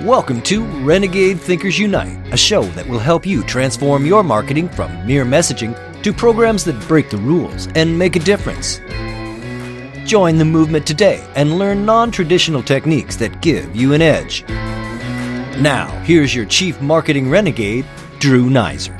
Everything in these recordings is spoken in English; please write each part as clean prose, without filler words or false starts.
Welcome to Renegade Thinkers Unite, a show that will help you transform your marketing from mere messaging to programs that break the rules and make a difference. Join the movement today and learn non-traditional techniques that give you an edge. Now, here's your Chief Marketing Renegade, Drew Nizer.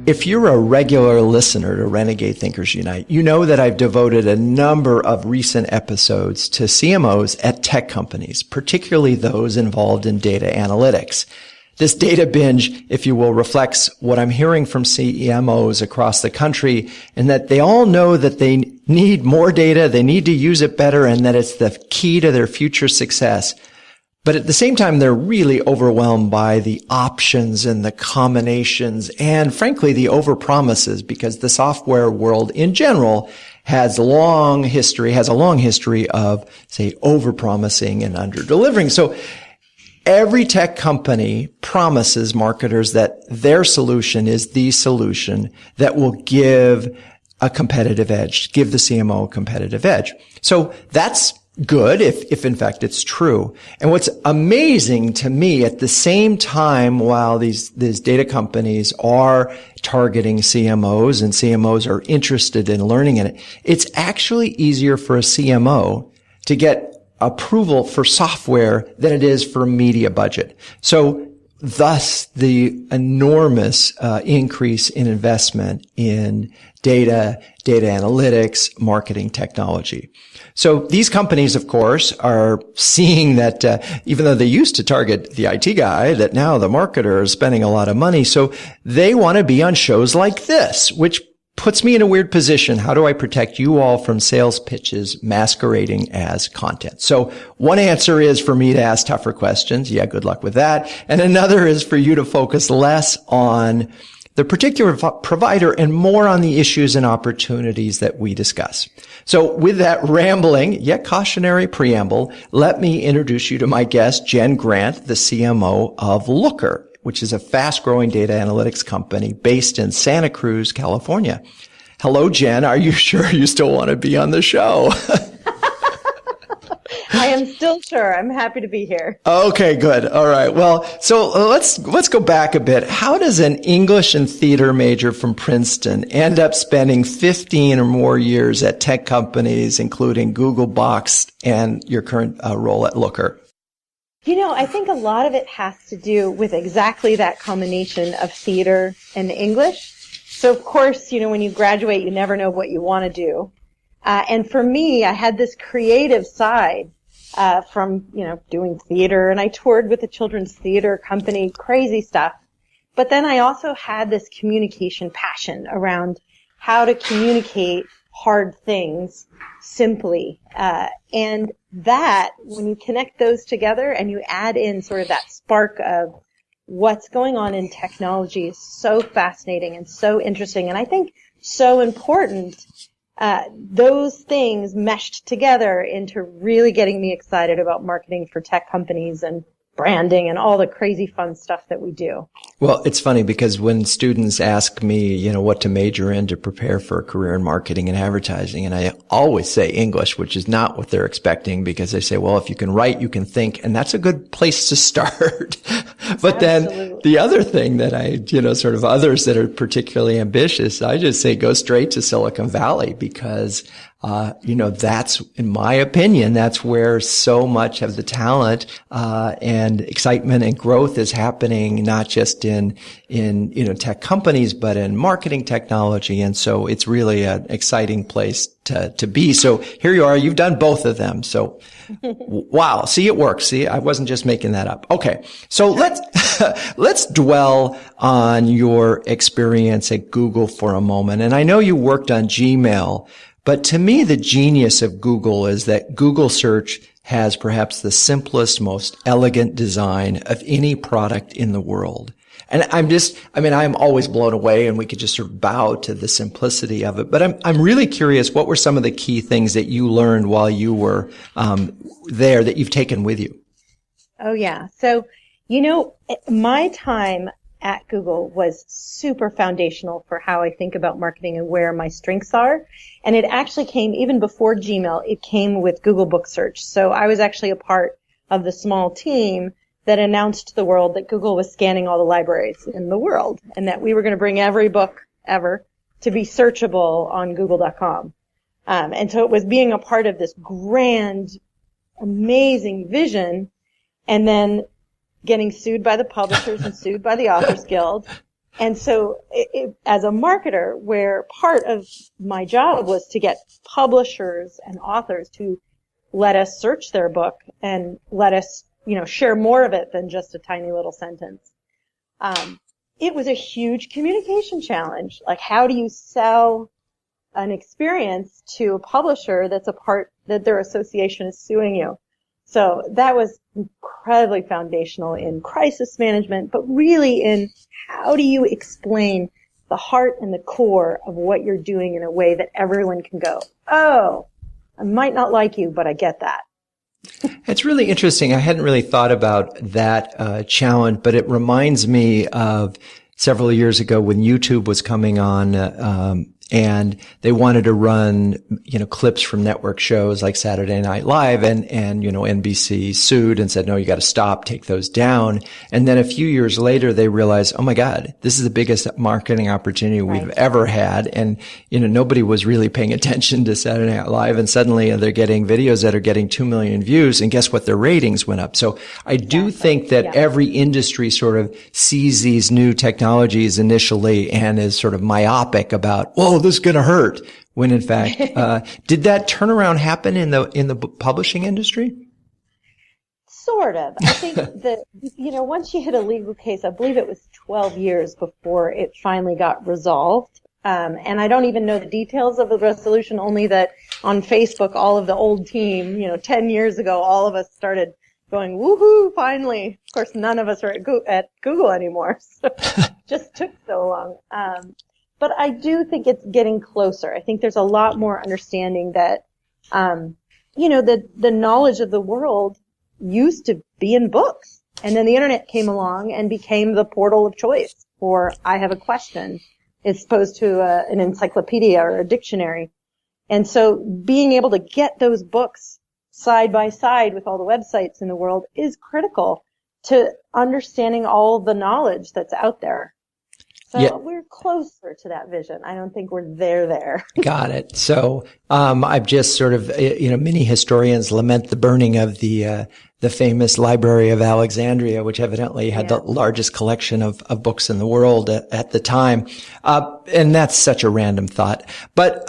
If you're a regular listener to Renegade Thinkers Unite, you know that I've devoted a number of recent episodes to CMOs at tech companies, particularly those involved in data analytics. This data binge, if you will, reflects what I'm hearing from CMOs across the country, and that they all know that they need more data, they need to use it better, and that it's the key to their future success. But at the same time, they're really overwhelmed by the options and the combinations and, frankly, the overpromises, because the software world in general has a long history of, say, overpromising and underdelivering. So every tech company promises marketers that their solution is the solution that will give a competitive edge, give the CMO a competitive edge. So that's good if in fact it's true. And what's amazing to me, at the same time, while these data companies are targeting CMOs and CMOs are interested in learning in it, it's actually easier for a CMO to get approval for software than it is for media budget. So thus the enormous increase in investment in data analytics, marketing technology. So these companies, of course, are seeing that even though they used to target the IT guy, that now the marketer is spending a lot of money. So they want to be on shows like this, which puts me in a weird position. How do I protect you all from sales pitches masquerading as content? So one answer is for me to ask tougher questions. Yeah, good luck with that. And another is for you to focus less on the particular provider and more on the issues and opportunities that we discuss. So with that rambling yet cautionary preamble, let me introduce you to my guest, Jen Grant, the CMO of Looker, which is a fast-growing data analytics company based in Santa Cruz, California. Hello, Jen. Are you sure you still want to be on the show? I am still sure. I'm happy to be here. Okay, good. All right. Well, so let's go back a bit. How does an English and theater major from Princeton end up spending 15 or more years at tech companies, including Google, Box, and your current role at Looker? You know, I think a lot of it has to do with exactly that combination of theater and English. So, of course, you know, when you graduate, you never know what you want to do. And for me, I had this creative side from, you know, doing theater, and I toured with a children's theater company, crazy stuff. But then I also had this communication passion around how to communicate hard things simply. And that, when you connect those together and you add in sort of that spark of what's going on in technology, is so fascinating and so interesting, and I think so important. Those things meshed together into really getting me excited about marketing for tech companies and branding and all the crazy fun stuff that we do. Well, it's funny because when students ask me, you know, what to major in to prepare for a career in marketing and advertising, and I always say English, which is not what they're expecting, because they say, well, if you can write, you can think, and that's a good place to start. But then the other thing that sort of others that are particularly ambitious, I just say go straight to Silicon Valley, because that's, in my opinion, that's where so much of the talent and excitement and growth is happening, not just in tech companies, but in marketing technology. And so it's really an exciting place to be. So here you are. You've done both of them. So wow. See, it works. See, I wasn't just making that up. Okay. So let's dwell on your experience at Google for a moment. And I know you worked on Gmail, but to me, the genius of Google is that Google search has perhaps the simplest, most elegant design of any product in the world. And I'm always blown away, and we could just sort of bow to the simplicity of it. But I'm really curious, what were some of the key things that you learned while you were there that you've taken with you? Oh, yeah. So, my time at Google was super foundational for how I think about marketing and where my strengths are. And it actually came even before Gmail. It came with Google Book Search. So I was actually a part of the small team that announced to the world that Google was scanning all the libraries in the world and that we were going to bring every book ever to be searchable on google.com. And so it was being a part of this grand, amazing vision and then getting sued by the publishers and sued by the Authors Guild. And so as a marketer, where part of my job was to get publishers and authors to let us search their book and let us, share more of it than just a tiny little sentence. It was a huge communication challenge. Like, how do you sell an experience to a publisher that's a part that their association is suing you? So that was incredibly foundational in crisis management, but really in how do you explain the heart and the core of what you're doing in a way that everyone can go, oh, I might not like you, but I get that. It's really interesting. I hadn't really thought about that challenge, but it reminds me of several years ago when YouTube was coming on, and they wanted to run, clips from network shows like Saturday Night Live, and NBC sued and said, no, you got to stop, take those down. And then a few years later, they realized, oh my God, this is the biggest marketing opportunity we've ever had. And, nobody was really paying attention to Saturday Night Live. And suddenly they're getting videos that are getting 2 million views. And guess what? Their ratings went up. So I do think that every industry sort of sees these new technologies initially and is sort of myopic about, whoa, this is going to hurt. When in fact, did that turnaround happen in the publishing industry? Sort of. I think that, once you hit a legal case, I believe it was 12 years before it finally got resolved. And I don't even know the details of the resolution, only that on Facebook, all of the old team, 10 years ago, all of us started going, woohoo, finally. Of course, none of us are at Google anymore. So it just took so long. But I do think it's getting closer. I think there's a lot more understanding that, the knowledge of the world used to be in books. And then the internet came along and became the portal of choice for I have a question as opposed to an encyclopedia or a dictionary. And so being able to get those books side by side with all the websites in the world is critical to understanding all the knowledge that's out there. So we're closer to that vision. I don't think we're there. Got it. So, I've just sort of, many historians lament the burning of the famous Library of Alexandria, which evidently had the largest collection of books in the world at the time. And that's such a random thought, but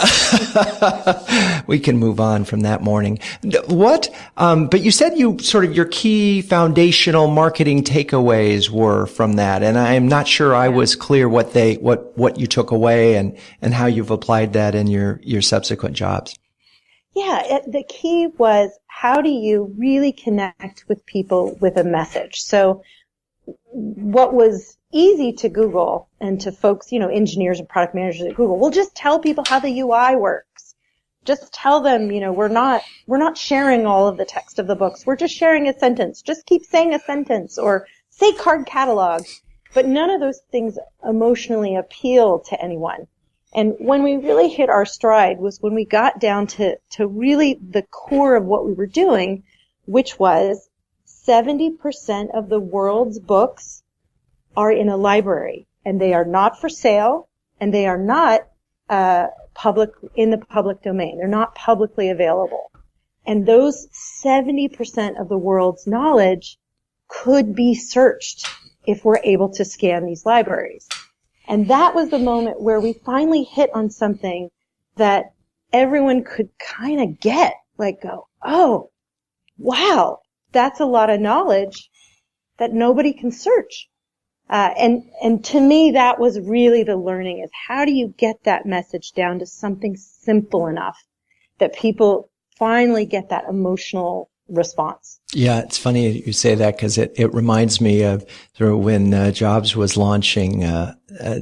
we can move on from that morning. But you said your key foundational marketing takeaways were from that. And I'm not sure I was clear what you took away and how you've applied that in your subsequent jobs. Yeah, the key was, how do you really connect with people with a message? So what was easy to Google and to folks, engineers and product managers at Google, well, just tell people how the UI works. Just tell them, we're not sharing all of the text of the books. We're just sharing a sentence. Just keep saying a sentence, or say card catalog. But none of those things emotionally appeal to anyone. And when we really hit our stride was when we got down to really the core of what we were doing, which was 70% of the world's books are in a library, and they are not for sale, and they are not in the public domain. They're not publicly available. And those 70% of the world's knowledge could be searched if we're able to scan these libraries. And that was the moment where we finally hit on something that everyone could kind of get, like go, oh, wow, that's a lot of knowledge that nobody can search. And to me, that was really the learning, is how do you get that message down to something simple enough that people finally get that emotional response. Yeah, it's funny you say that, because it reminds me of sort of when Jobs was launching the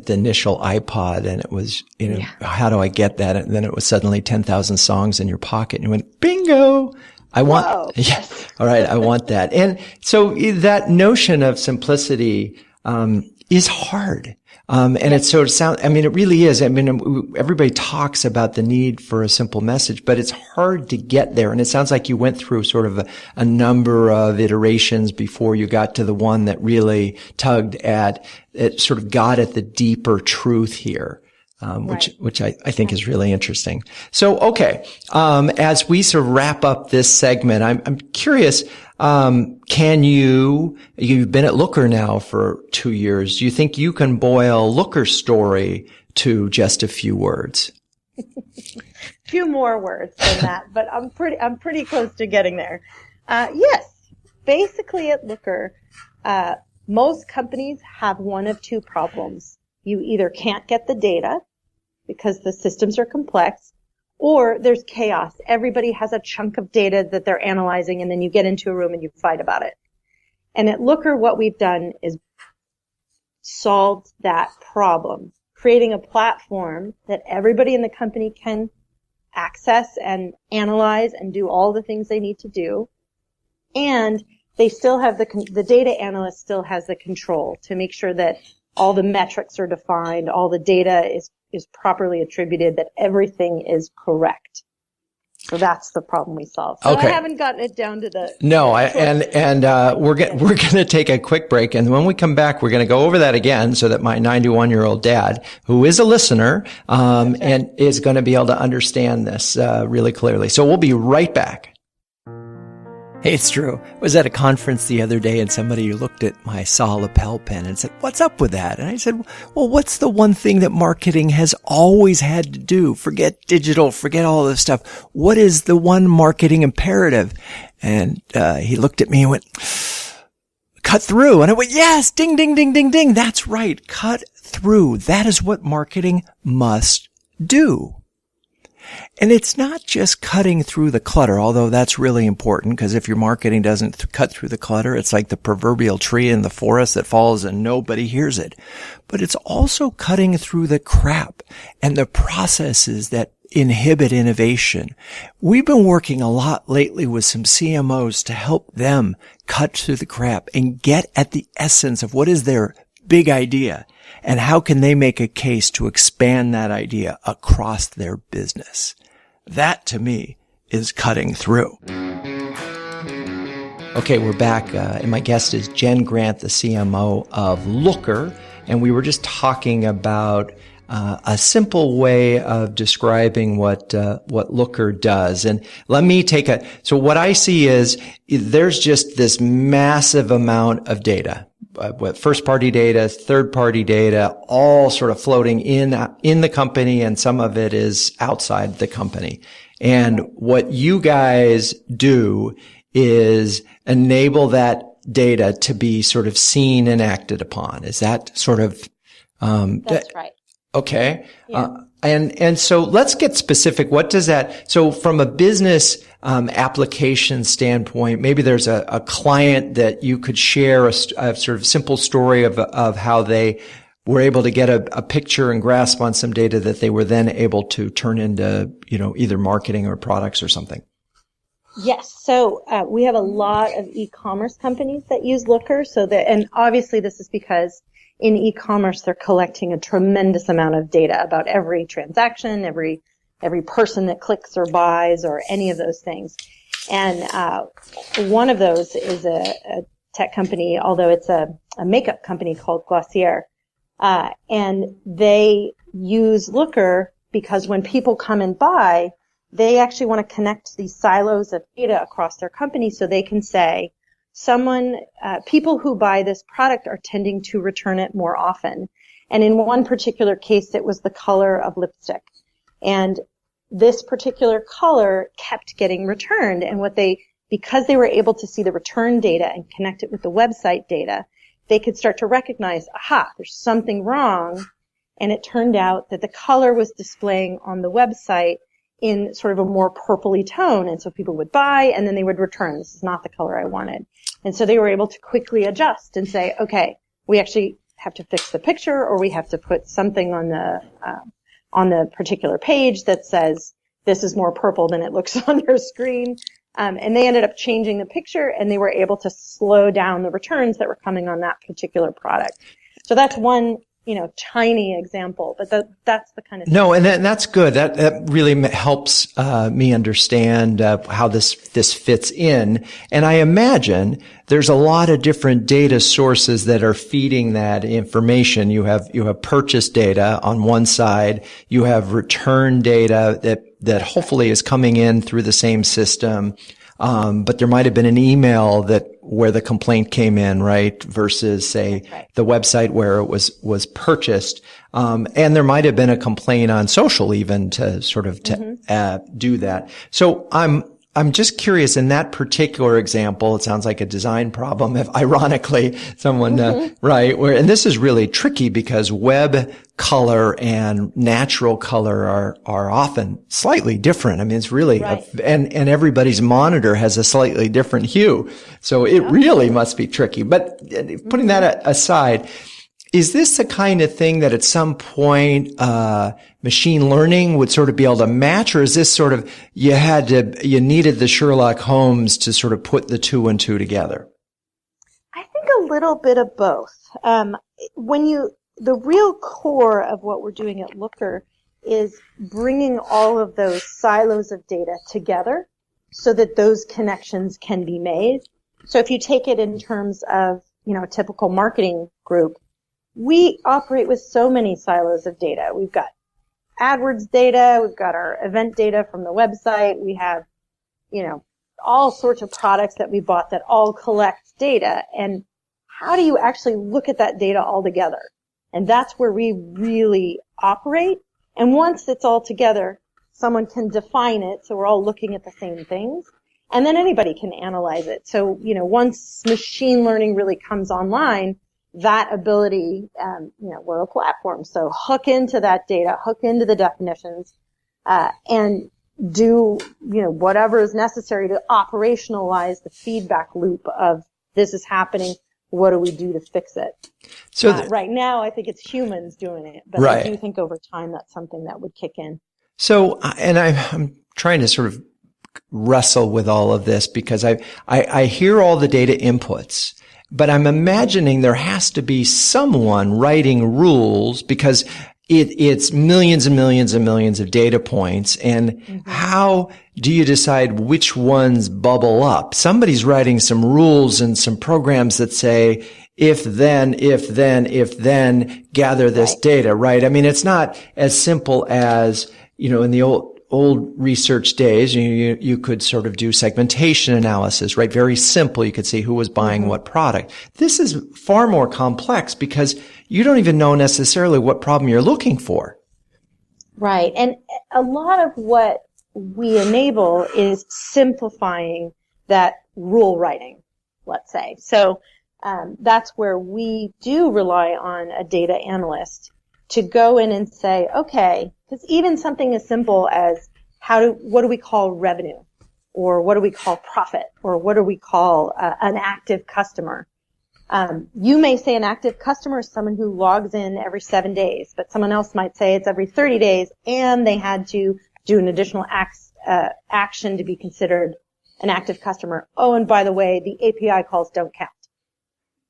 initial iPod, and it was, how do I get that? And then it was suddenly 10,000 songs in your pocket, and you went, bingo! I want, all right, I want that. And so that notion of simplicity, is hard. And it's sort of it really is. Everybody talks about the need for a simple message, but it's hard to get there. And it sounds like you went through sort of a number of iterations before you got to the one that really tugged at, it sort of got at the deeper truth here. Which I think is really interesting. So, okay. As we sort of wrap up this segment, I'm curious, you've been at Looker now for 2 years. Do you think you can boil Looker's story to just a few words? Few more words than that, but I'm pretty close to getting there. Yes. Basically at Looker, most companies have one of two problems. You either can't get the data because the systems are complex, or there's chaos. Everybody has a chunk of data that they're analyzing, and then you get into a room and you fight about it. And at Looker, what we've done is solved that problem, creating a platform that everybody in the company can access and analyze and do all the things they need to do. And they still have the data analyst still has the control to make sure that all the metrics are defined, all the data is properly attributed, that everything is correct. So that's the problem we solved. So okay. I haven't gotten it down to the... No, we're going to take a quick break. And when we come back, we're going to go over that again so that my 91-year-old dad, who is a listener, and is going to be able to understand this, really clearly. So we'll be right back. Hey, it's true. I was at a conference the other day and somebody looked at my saw lapel pen and said, "What's up with that?" And I said, well, what's the one thing that marketing has always had to do? Forget digital, forget all this stuff. What is the one marketing imperative? And he looked at me and went, "Cut through." And I went, "Yes, ding, ding, ding, ding, ding. That's right. Cut through. That is what marketing must do." And it's not just cutting through the clutter, although that's really important, because if your marketing doesn't cut through the clutter, it's like the proverbial tree in the forest that falls and nobody hears it. But it's also cutting through the crap and the processes that inhibit innovation. We've been working a lot lately with some CMOs to help them cut through the crap and get at the essence of what is their big idea. And how can they make a case to expand that idea across their business? That, to me, is cutting through. Okay, we're back, and my guest is Jen Grant, the CMO of Looker, and we were just talking about a simple way of describing what Looker does. And let me so what I see is there's just this massive amount of data. First-party data, third-party data, all sort of floating in the company, and some of it is outside the company. And what you guys do is enable that data to be sort of seen and acted upon. Is that sort of... That's right. Okay. Yeah. And so let's get specific. What does that, so from a business, application standpoint, maybe there's a client that you could share a sort of simple story of how they were able to get a picture and grasp on some data that they were then able to turn into, either marketing or products or something. Yes. So, we have a lot of e-commerce companies that use Looker. And obviously this is because in e-commerce, they're collecting a tremendous amount of data about every transaction, every person that clicks or buys or any of those things. And one of those is a tech company, although it's a makeup company called Glossier. And they use Looker because when people come and buy, they actually want to connect these silos of data across their company so they can say, people who buy this product are tending to return it more often. And in one particular case, it was the color of lipstick. And this particular color kept getting returned. And because they were able to see the return data and connect it with the website data, they could start to recognize, aha, there's something wrong. And it turned out that the color was displaying on the website in sort of a more purpley tone. And so people would buy and then they would return. This is not the color I wanted. And so they were able to quickly adjust and say, okay, we actually have to fix the picture, or we have to put something on the particular page that says this is more purple than it looks on your screen. And they ended up changing the picture, and they were able to slow down the returns that were coming on that particular product. So that's one, tiny example, but that's the kind of thing. No, and that's good. That really helps me understand how this fits in. And I imagine there's a lot of different data sources that are feeding that information. You have purchase data on one side. You have return data that hopefully is coming in through the same system. But there might have been an email where the complaint came in, right? Versus say the website where it was purchased. And there might have been a complaint on social even to sort of do that. So I'm just curious, in that particular example, it sounds like a design problem, if ironically someone, right, and this is really tricky because web color and natural color are often slightly different. I mean, it's really, and everybody's monitor has a slightly different hue. So it really must be tricky. But putting that aside, is this the kind of thing that at some point, machine learning would sort of be able to match, or is this sort of, you needed the Sherlock Holmes to sort of put the two and two together? I think a little bit of both. The real core of what we're doing at Looker is bringing all of those silos of data together so that those connections can be made. So if you take it in terms of, a typical marketing group, we operate with so many silos of data. We've got AdWords data, we've got our event data from the website, we have, all sorts of products that we bought that all collect data. And how do you actually look at that data all together? And that's where we really operate. And once it's all together, someone can define it, so we're all looking at the same things. And then anybody can analyze it. So, once machine learning really comes online, that ability, we're a platform, so hook into that data, hook into the definitions, and do, whatever is necessary to operationalize the feedback loop of this is happening, what do we do to fix it? So right now, I think it's humans doing it, but I do think over time that's something that would kick in. So, and I'm trying to sort of wrestle with all of this because I hear all the data inputs. But I'm imagining there has to be someone writing rules because it's millions and millions and millions of data points. And how do you decide which ones bubble up? Somebody's writing some rules and some programs that say, if then, gather this data, right? I mean, it's not as simple as, in the old research days, you could sort of do segmentation analysis, right? Very simple. You could see who was buying what product. This is far more complex because you don't even know necessarily what problem you're looking for. Right. And a lot of what we enable is simplifying that rule writing, let's say. So that's where we do rely on a data analyst to go in and say, okay, because even something as simple as what do we call revenue, or what do we call profit, or what do we call an active customer? You may say an active customer is someone who logs in every 7 days, but someone else might say it's every 30 days, and they had to do an additional action to be considered an active customer. Oh, and by the way, the API calls don't count.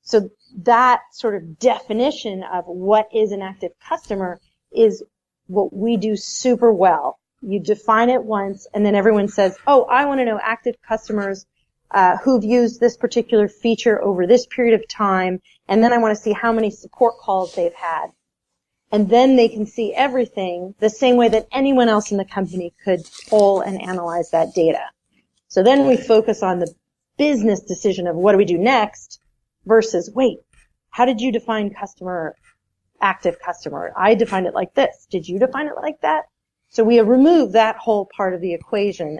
So that sort of definition of what is an active customer is what we do super well. You define it once, and then everyone says, oh, I want to know active customers who've used this particular feature over this period of time, and then I want to see how many support calls they've had. And then they can see everything the same way that anyone else in the company could pull and analyze that data. So then we focus on the business decision of what do we do next versus, wait, how did you define active customer? I defined it like this. Did you define it like that? So we remove that whole part of the equation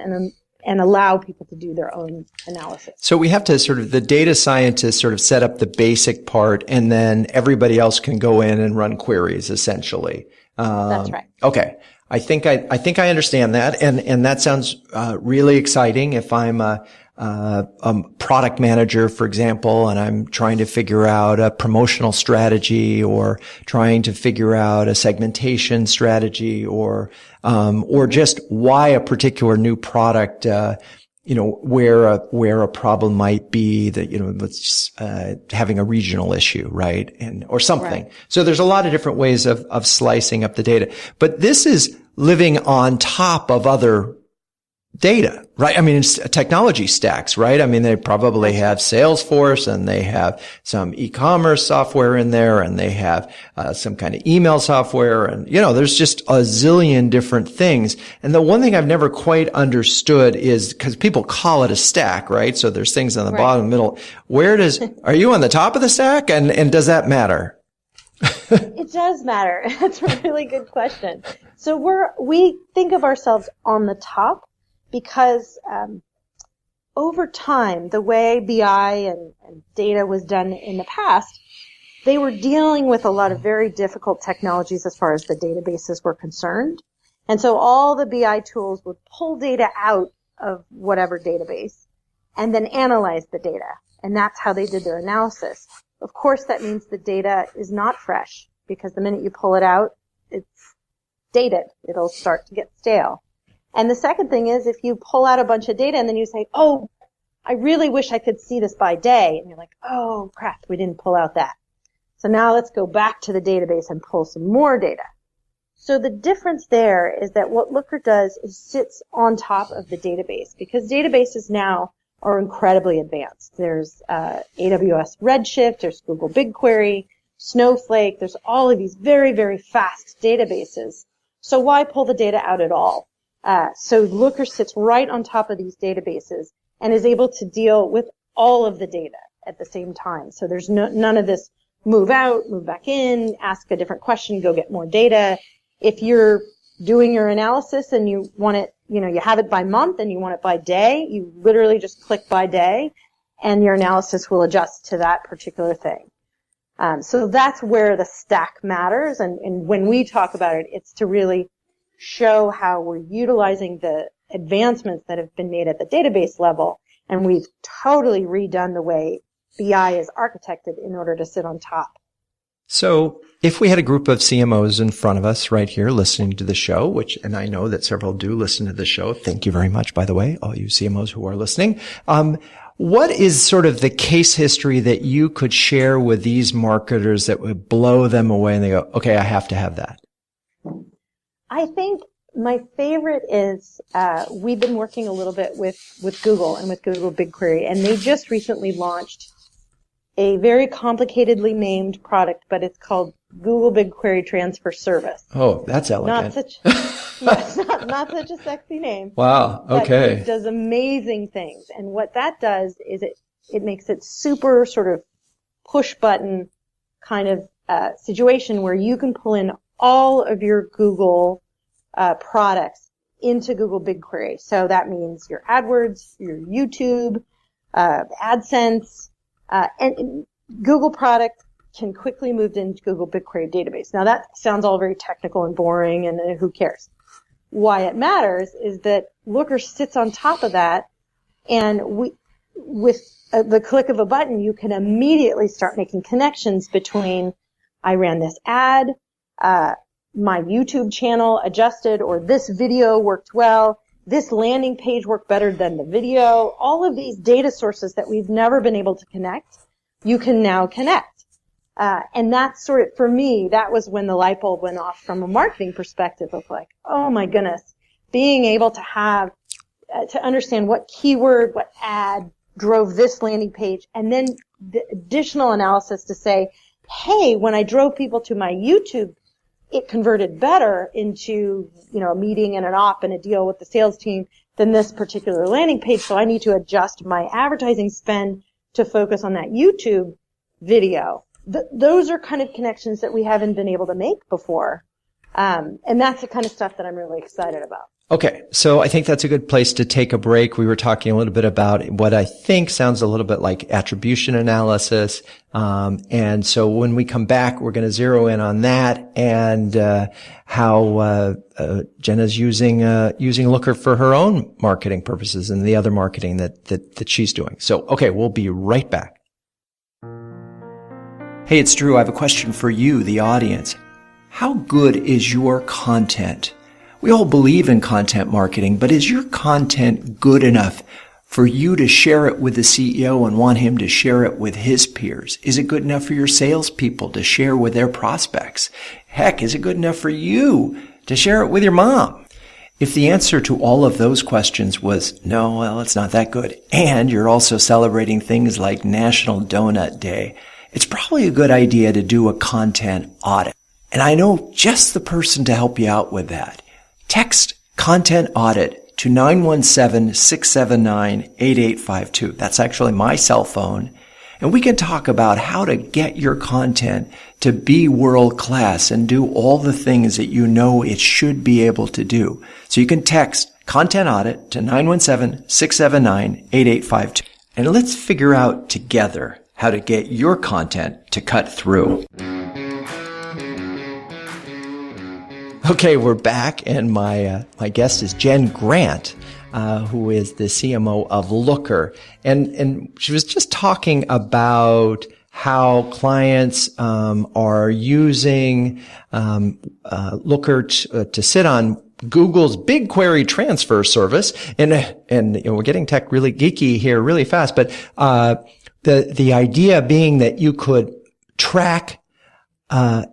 and allow people to do their own analysis. So we have to the data scientists sort of set up the basic part, and then everybody else can go in and run queries essentially. That's right. Okay. I think I understand that. And that sounds, really exciting. If I'm a product manager, for example, and I'm trying to figure out a promotional strategy or trying to figure out a segmentation strategy or just why a particular new product, where a problem might be that, let's, having a regional issue, right? Or something. Right. So there's a lot of different ways of slicing up the data. But this is living on top of other data, right? I mean, it's technology stacks, right? I mean, they probably have Salesforce and they have some e-commerce software in there and they have some kind of email software and, there's just a zillion different things. And the one thing I've never quite understood is because people call it a stack, right? So there's things on the bottom, middle. Are you on the top of the stack? And does that matter? It does matter. That's a really good question. So we think of ourselves on the top, because over time, the way BI and data was done in the past, they were dealing with a lot of very difficult technologies as far as the databases were concerned. And so all the BI tools would pull data out of whatever database and then analyze the data. And that's how they did their analysis. Of course, that means the data is not fresh, because the minute you pull it out, it's dated. It'll start to get stale. And the second thing is, if you pull out a bunch of data and then you say, oh, I really wish I could see this by day. And you're like, oh, crap, we didn't pull out that. So now let's go back to the database and pull some more data. So the difference there is that what Looker does is sits on top of the database, because databases now are incredibly advanced. There's AWS Redshift, there's Google BigQuery, Snowflake. There's all of these very, very fast databases. So why pull the data out at all? So Looker sits right on top of these databases and is able to deal with all of the data at the same time. So there's none of this move out, move back in, ask a different question, go get more data. If you're doing your analysis and you want it, you have it by month and you want it by day, you literally just click by day and your analysis will adjust to that particular thing. So that's where the stack matters. And when we talk about it, it's to really show how we're utilizing the advancements that have been made at the database level, and we've totally redone the way BI is architected in order to sit on top. So if we had a group of CMOs in front of us right here listening to the show, and I know that several do listen to the show. Thank you very much, by the way, all you CMOs who are listening. What is sort of the case history that you could share with these marketers that would blow them away and they go, okay, I have to have that? I think my favorite is we've been working a little bit with Google and with Google BigQuery, and they just recently launched a very complicatedly named product, but it's called Google BigQuery Transfer Service. Oh, that's elegant. Not such a sexy name. Wow. Okay. But it does amazing things, and what that does is it makes it super sort of push button kind of situation where you can pull in all of your Google products into Google BigQuery. So that means your AdWords, your YouTube, AdSense, and Google product can quickly move into Google BigQuery database. Now that sounds all very technical and boring, and who cares? Why it matters is that Looker sits on top of that, and with the click of a button, you can immediately start making connections between I ran this ad, my YouTube channel adjusted, or this video worked well, this landing page worked better than the video. All of these data sources that we've never been able to connect, you can now connect. And that's sort of, for me, that was when the light bulb went off from a marketing perspective of like, oh my goodness, being able to have, to understand what keyword, what ad drove this landing page, and then the additional analysis to say, hey, when I drove people to my YouTube, it converted better into, a meeting and an op and a deal with the sales team than this particular landing page. So I need to adjust my advertising spend to focus on that YouTube video. Those are kind of connections that we haven't been able to make before. And that's the kind of stuff that I'm really excited about. Okay. So I think that's a good place to take a break. We were talking a little bit about what I think sounds a little bit like attribution analysis. And so when we come back, we're going to zero in on that and, how, Jenna's using Looker for her own marketing purposes and the other marketing that she's doing. So, okay, we'll be right back. Hey, it's Drew. I have a question for you, the audience. How good is your content? We all believe in content marketing, but is your content good enough for you to share it with the CEO and want him to share it with his peers? Is it good enough for your salespeople to share with their prospects? Heck, is it good enough for you to share it with your mom? If the answer to all of those questions was no, well, it's not that good, and you're also celebrating things like National Donut Day, it's probably a good idea to do a content audit. And I know just the person to help you out with that. Text content audit to 917-679-8852. That's actually my cell phone. And we can talk about how to get your content to be world class and do all the things that you know it should be able to do. So you can text content audit to 917-679-8852. And let's figure out together how to get your content to cut through. Okay, we're back, and my guest is Jen Grant, who is the CMO of Looker, and she was just talking about how clients are using Looker to sit on Google's BigQuery transfer service, and we're getting tech really geeky here really fast, but the idea being that you could track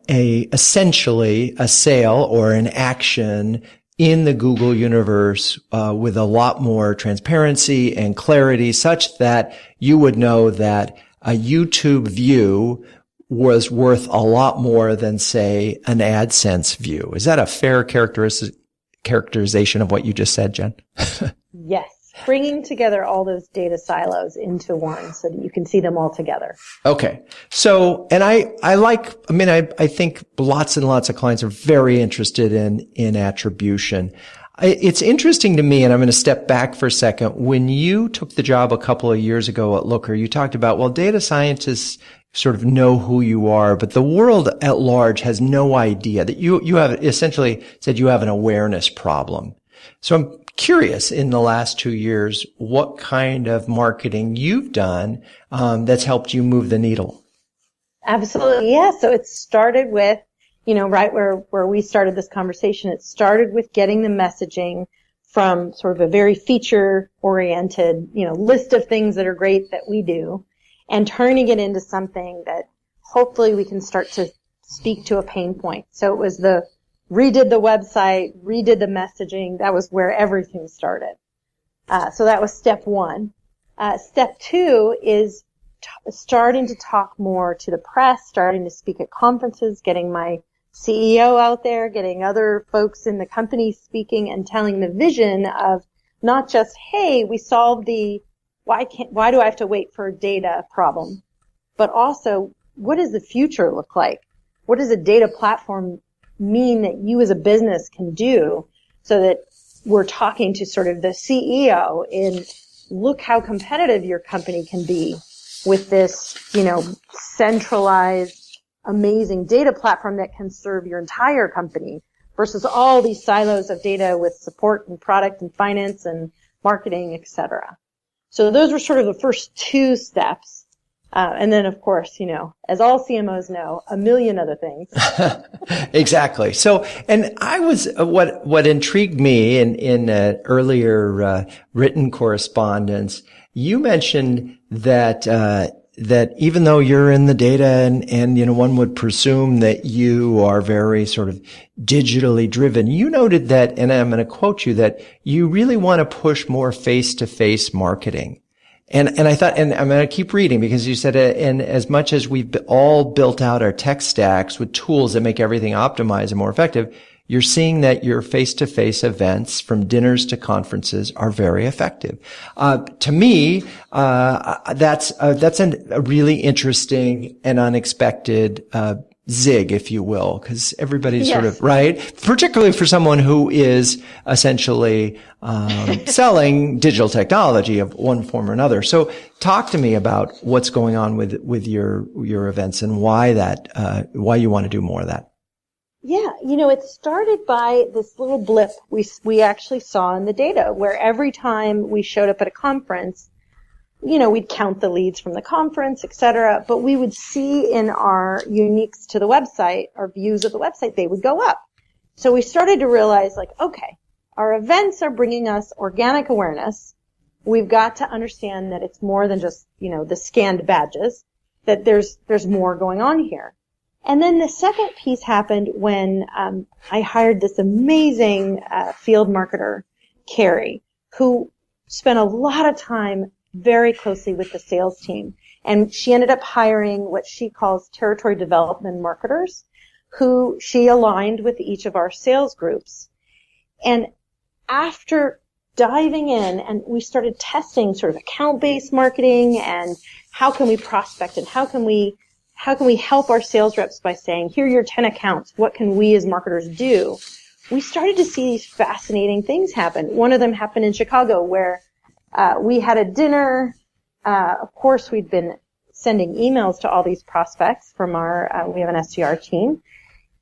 essentially a sale or an action in the Google universe, with a lot more transparency and clarity, such that you would know that a YouTube view was worth a lot more than, say, an AdSense view. Is that a fair characterization of what you just said, Jen? Yes. Bringing together all those data silos into one so that you can see them all together. Okay. So, and I think lots and lots of clients are very interested in attribution. It's interesting to me, and I'm going to step back for a second. When you took the job a couple of years ago at Looker, you talked about, well, data scientists sort of know who you are, but the world at large has no idea that you have essentially said you have an awareness problem. So I'm curious, in the last 2 years, what kind of marketing you've done that's helped you move the needle. Absolutely, yeah. So it started with, right where we started this conversation, it started with getting the messaging from sort of a very feature-oriented, list of things that are great that we do, and turning it into something that hopefully we can start to speak to a pain point. So it was redid the website, redid the messaging. That was where everything started. So that was step one. Step two is starting to talk more to the press, starting to speak at conferences, getting my CEO out there, getting other folks in the company speaking and telling the vision of not just, hey, we solved the why do I have to wait for data problem, but also what does the future look like? What does a data platform mean that you as a business can do, so that we're talking to sort of the CEO in, look how competitive your company can be with this, centralized, amazing data platform that can serve your entire company versus all these silos of data with support and product and finance and marketing, etc. So those were sort of the first two steps. And then, of course, as all CMOs know, a million other things. Exactly. So, and I was, what intrigued me in earlier written correspondence, you mentioned that even though you're in the data and one would presume that you are very sort of digitally driven, you noted that, and I'm going to quote you, that you really want to push more face-to-face marketing. And I thought, and I'm going to keep reading because you said, and as much as we've all built out our tech stacks with tools that make everything optimized and more effective, you're seeing that your face-to-face events, from dinners to conferences, are very effective. To me, that's a really interesting and unexpected zig, if you will, because everybody's sort of, right? Particularly for someone who is essentially selling digital technology of one form or another. So talk to me about what's going on with your events and why you want to do more of that. Yeah, it started by this little blip we actually saw in the data, where every time we showed up at a conference, we'd count the leads from the conference, et cetera, but we would see in our uniques to the website, our views of the website, they would go up. So we started to realize, okay, our events are bringing us organic awareness, we've got to understand that it's more than just, the scanned badges, that there's more going on here. And then the second piece happened when I hired this amazing field marketer, Carrie, who spent a lot of time very closely with the sales team. And she ended up hiring what she calls territory development marketers, who she aligned with each of our sales groups. And after diving in, and we started testing sort of account-based marketing and how can we prospect and how can we help our sales reps by saying, here are your 10 accounts. What can we as marketers do? We started to see these fascinating things happen. One of them happened in Chicago where we had a dinner. Of course, we'd been sending emails to all these prospects from we have an SDR team.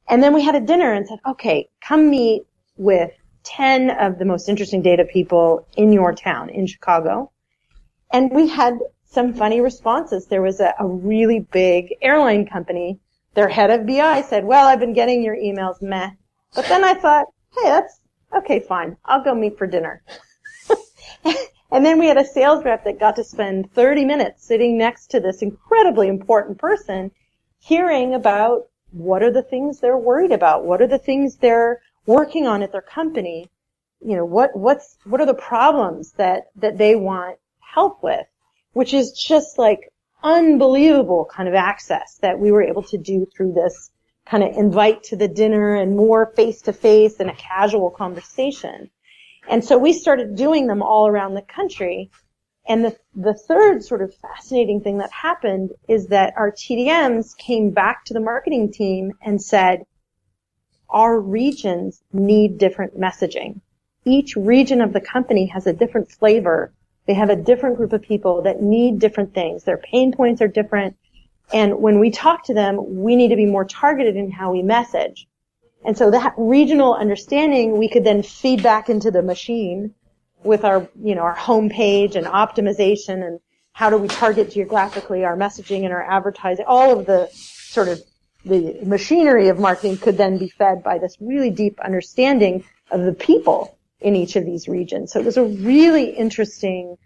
And then we had a dinner and said, okay, come meet with 10 of the most interesting data people in your town, in Chicago. And we had some funny responses. There was a really big airline company. Their head of BI said, well, I've been getting your emails, meh. But then I thought, hey, that's okay, fine. I'll go meet for dinner. And then we had a sales rep that got to spend 30 minutes sitting next to this incredibly important person, hearing about what are the things they're worried about, what are the things they're working on at their company, what are the problems that they want help with, which is just like unbelievable kind of access that we were able to do through this kind of invite to the dinner and more face-to-face and a casual conversation. And so we started doing them all around the country. And the third sort of fascinating thing that happened is that our TDMs came back to the marketing team and said, our regions need different messaging. Each region of the company has a different flavor. They have a different group of people that need different things. Their pain points are different. And when we talk to them, we need to be more targeted in how we message. And so that regional understanding, we could then feed back into the machine with our homepage and optimization and how do we target geographically our messaging and our advertising. All of the sort of the machinery of marketing could then be fed by this really deep understanding of the people in each of these regions. So it was a really interesting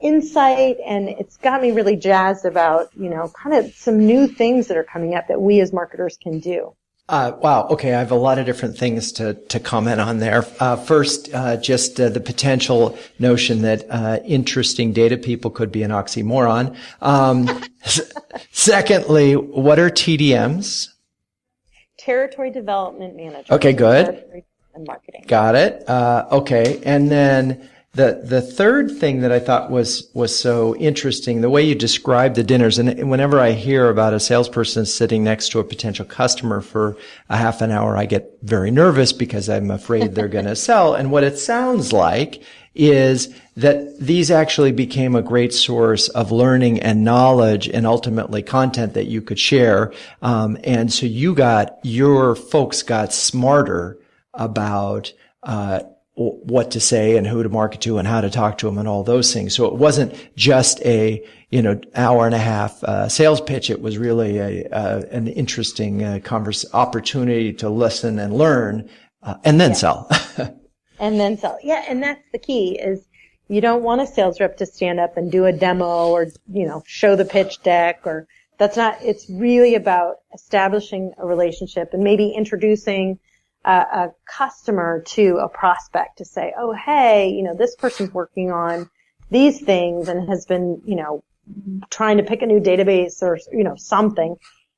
insight, and it's got me really jazzed about, kind of some new things that are coming up that we as marketers can do. Wow. Okay. I have a lot of different things to comment on there. First, just the potential notion that interesting data people could be an oxymoron. Secondly, what are TDMs? Territory Development Manager. Okay, good. Territory and marketing. Got it. Okay. And then the third thing that I thought was so interesting, the way you described the dinners, and whenever I hear about a salesperson sitting next to a potential customer for a half an hour, I get very nervous because I'm afraid they're going to sell. And what it sounds like is that these actually became a great source of learning and knowledge and ultimately content that you could share. And so your folks got smarter about, what to say and who to market to and how to talk to them and all those things. So it wasn't just a, hour and a half, sales pitch. It was really an interesting, opportunity to listen and learn, and then sell. And then sell. Yeah. And that's the key is you don't want a sales rep to stand up and do a demo or, show the pitch deck or it's really about establishing a relationship and maybe introducing a customer to a prospect to say, oh, hey, this person's working on these things and has been, trying to pick a new database or, something.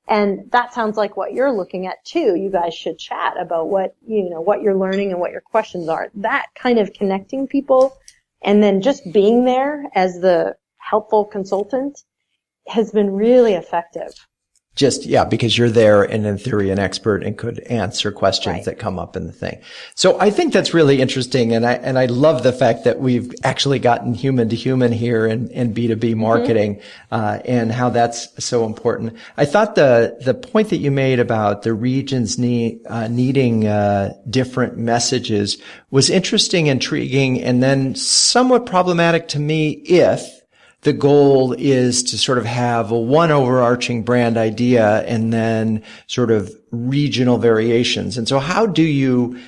And that sounds like what you're looking at too. You guys should chat about what you're learning and what your questions are. That kind of connecting people and then just being there as the helpful consultant has been really effective. Because you're there and in theory an expert and could answer questions that come up in the thing. So I think that's really interesting. And I love the fact that we've actually gotten human to human here in B2B marketing, and how that's so important. I thought the point that you made about the regions needing different messages was interesting, intriguing, and then somewhat problematic to me if the goal is to sort of have one overarching brand idea and then sort of regional variations. And so how do you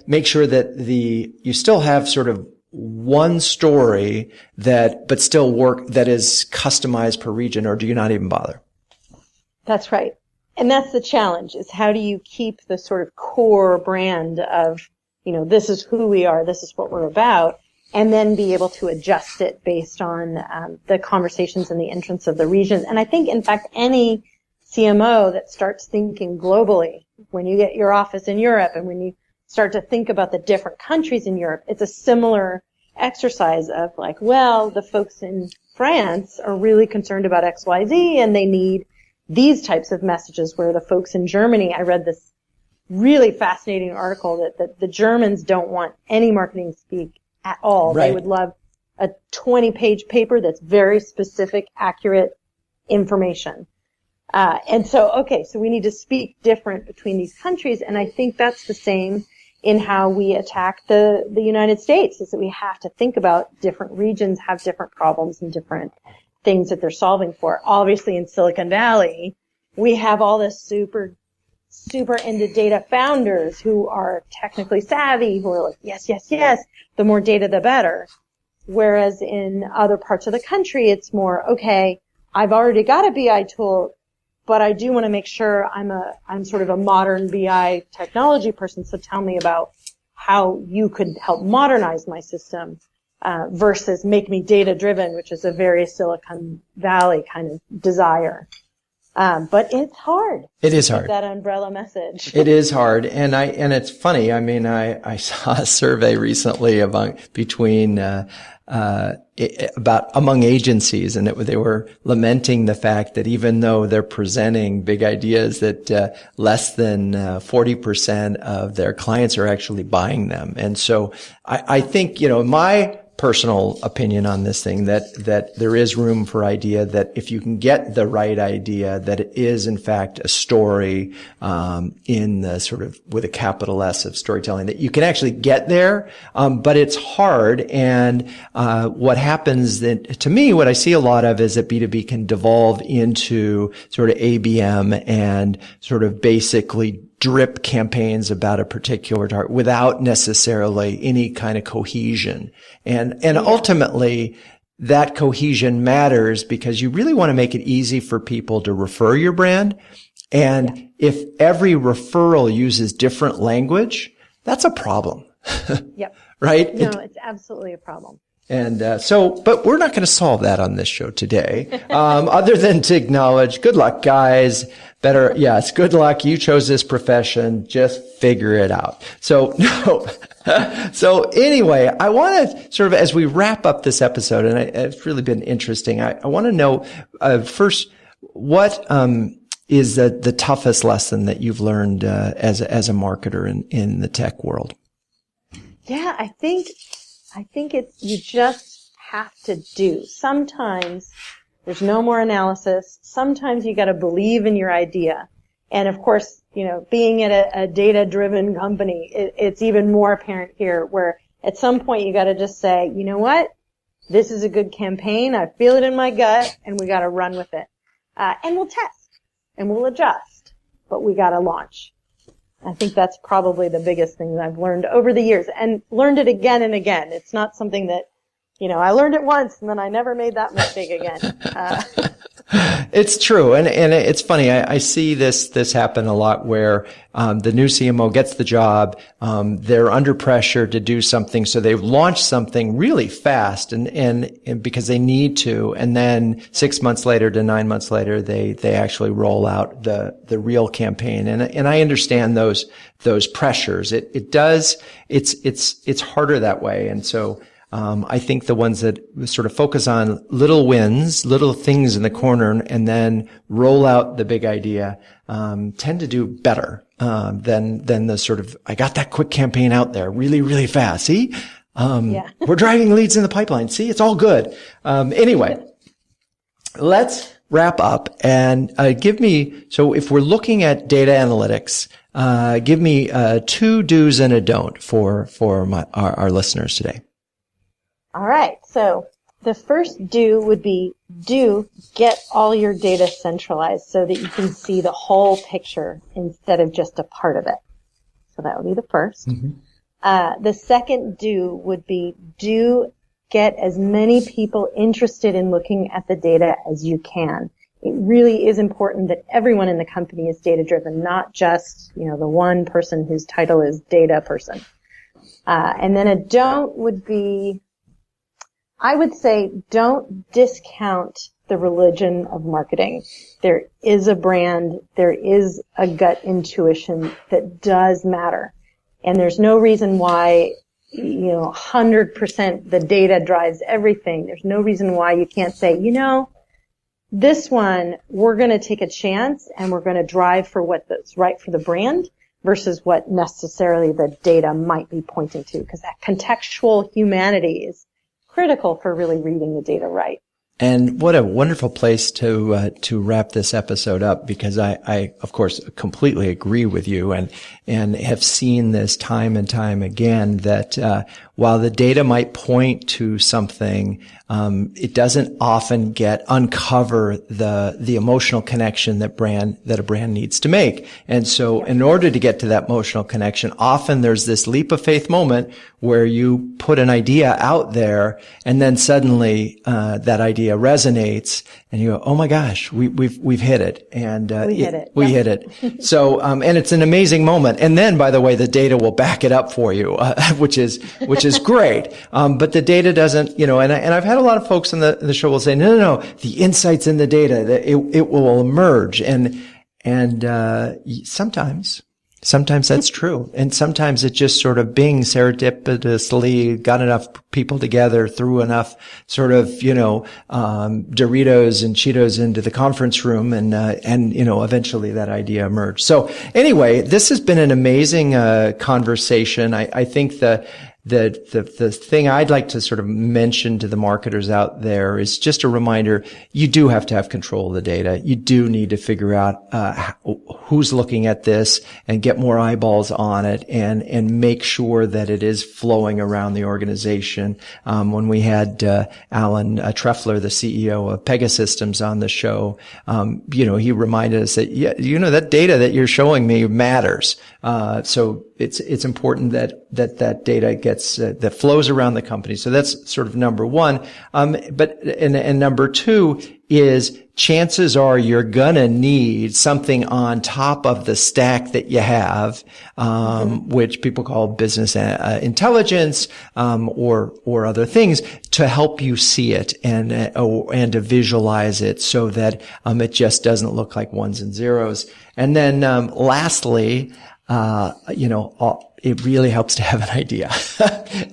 make sure that you still have sort of one story but still that is customized per region, or do you not even bother? That's right. And that's the challenge, is how do you keep the sort of core brand of, this is who we are, this is what we're about, and then be able to adjust it based on the conversations and the interests of the regions. And I think, in fact, any CMO that starts thinking globally, when you get your office in Europe and when you start to think about the different countries in Europe, it's a similar exercise of like, well, the folks in France are really concerned about XYZ and they need these types of messages, where the folks in Germany, I read this really fascinating article that the Germans don't want any marketing speak at all. Right. They would love a 20-page paper that's very specific, accurate information. And so we need to speak different between these countries, and I think that's the same in how we attack the United States, is that we have to think about different regions have different problems and different things that they're solving for. Obviously, in Silicon Valley, we have all this super into data founders who are technically savvy, who are like, yes, the more data, the better. Whereas in other parts of the country, it's more, okay, I've already got a BI tool, but I do want to make sure I'm sort of a modern BI technology person. So tell me about how you could help modernize my system, versus make me data driven, which is a very Silicon Valley kind of desire. But it's hard. It is hard. That umbrella message. It is hard. And it's funny. I mean, I saw a survey recently about among agencies, and they were lamenting the fact that even though they're presenting big ideas, that less than 40% of their clients are actually buying them. And so I think, my personal opinion on this thing, that there is room for idea, that if you can get the right idea, that it is in fact a story, in the sort of with a capital S of storytelling, that you can actually get there. But it's hard. And, what happens that, to me, what I see a lot of is that B2B can devolve into sort of ABM and sort of basically drip campaigns about a particular target without necessarily any kind of cohesion. And ultimately, that cohesion matters because you really want to make it easy for people to refer your brand. And if every referral uses different language, that's a problem. Yep. Right? No, it's absolutely a problem. And but we're not going to solve that on this show today, other than to acknowledge, good luck, guys. Yes, good luck. You chose this profession. Just figure it out. So, no. So anyway, I want to sort of, as we wrap up this episode, and it's really been interesting, I want to know, first, what is the toughest lesson that you've learned as a marketer in the tech world? Yeah, I think you just have to do. Sometimes there's no more analysis. Sometimes you got to believe in your idea. And of course, being at a data-driven company, it's even more apparent here, where at some point you got to just say, you know what? This is a good campaign. I feel it in my gut, and we got to run with it. And we'll test and we'll adjust, but we got to launch. I think that's probably the biggest thing that I've learned over the years, and learned it again and again. It's not something that, I learned it once and then I never made that mistake again. It's true. And it's funny. I see this happen a lot where, the new CMO gets the job. They're under pressure to do something. So they've launched something really fast and because they need to. And then 6 months later to 9 months later, they actually roll out the real campaign. And I understand those pressures. It's harder that way. And so, I think the ones that sort of focus on little wins, little things in the corner, and then roll out the big idea, tend to do better, than the sort of, I got that quick campaign out there really, really fast. See? We're driving leads in the pipeline. See? It's all good. Anyway, let's wrap up and, so if we're looking at data analytics, give me, 2 do's and a don't for our listeners today. All right. So the first do would be get all your data centralized so that you can see the whole picture instead of just a part of it. So that would be the first. Mm-hmm. The second do would be get as many people interested in looking at the data as you can. It really is important that everyone in the company is data driven, not just, the one person whose title is data person. And then a don't would be, I would say, don't discount the religion of marketing. There is a brand, there is a gut intuition that does matter. And there's no reason why 100% the data drives everything. There's no reason why you can't say, this one, we're going to take a chance and we're going to drive for what's right for the brand versus what necessarily the data might be pointing to, because that contextual humanity is critical for really reading the data right. And what a wonderful place to wrap this episode up, because I of course completely agree with you and have seen this time and time again that, while the data might point to something, it doesn't often uncover the emotional connection that a brand needs to make. And so in order to get to that emotional connection, often there's this leap of faith moment where you put an idea out there and then suddenly, that idea resonates and you go, oh my gosh, we've hit it. And, we hit it. So, and it's an amazing moment. And then, by the way, the data will back it up for you, which is great. But the data doesn't, and I've had a lot of folks in the show will say, no, the insights in the data, it will emerge. And sometimes that's true. And sometimes it just sort of serendipitously got enough people together, threw enough sort of, Doritos and Cheetos into the conference room and eventually that idea emerged. So anyway, this has been an amazing, conversation. I think the thing I'd like to sort of mention to the marketers out there is just a reminder, you do have to have control of the data. You do need to figure out, who's looking at this and get more eyeballs on it and make sure that it is flowing around the organization. When we had, Alan Treffler, the CEO of Pegasystems on the show, he reminded us that, that data that you're showing me matters. So it's important that data gets, that flows around the company. So that's sort of number one. But number two is chances are you're gonna need something on top of the stack that you have, which people call business intelligence, or other things to help you see it and to visualize it so that, it just doesn't look like ones and zeros. And then, lastly, it really helps to have an idea.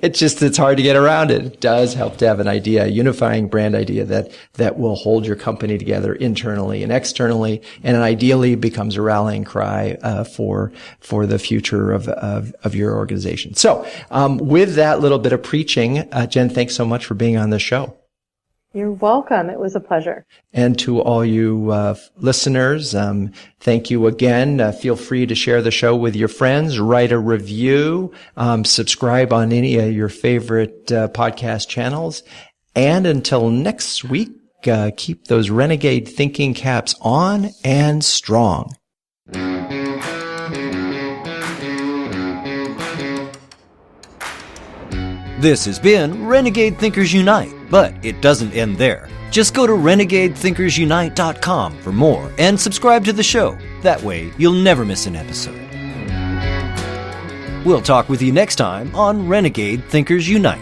It's hard to get around it. It does help to have an idea, a unifying brand idea that will hold your company together internally and externally, and ideally becomes a rallying cry, for the future of your organization. So, with that little bit of preaching, Jen, thanks so much for being on the show. You're welcome. It was a pleasure. And to all you listeners, thank you again. Feel free to share the show with your friends, write a review, subscribe on any of your favorite podcast channels. And until next week, keep those renegade thinking caps on and strong. This has been Renegade Thinkers Unite, but it doesn't end there. Just go to renegadethinkersunite.com for more and subscribe to the show. That way, you'll never miss an episode. We'll talk with you next time on Renegade Thinkers Unite.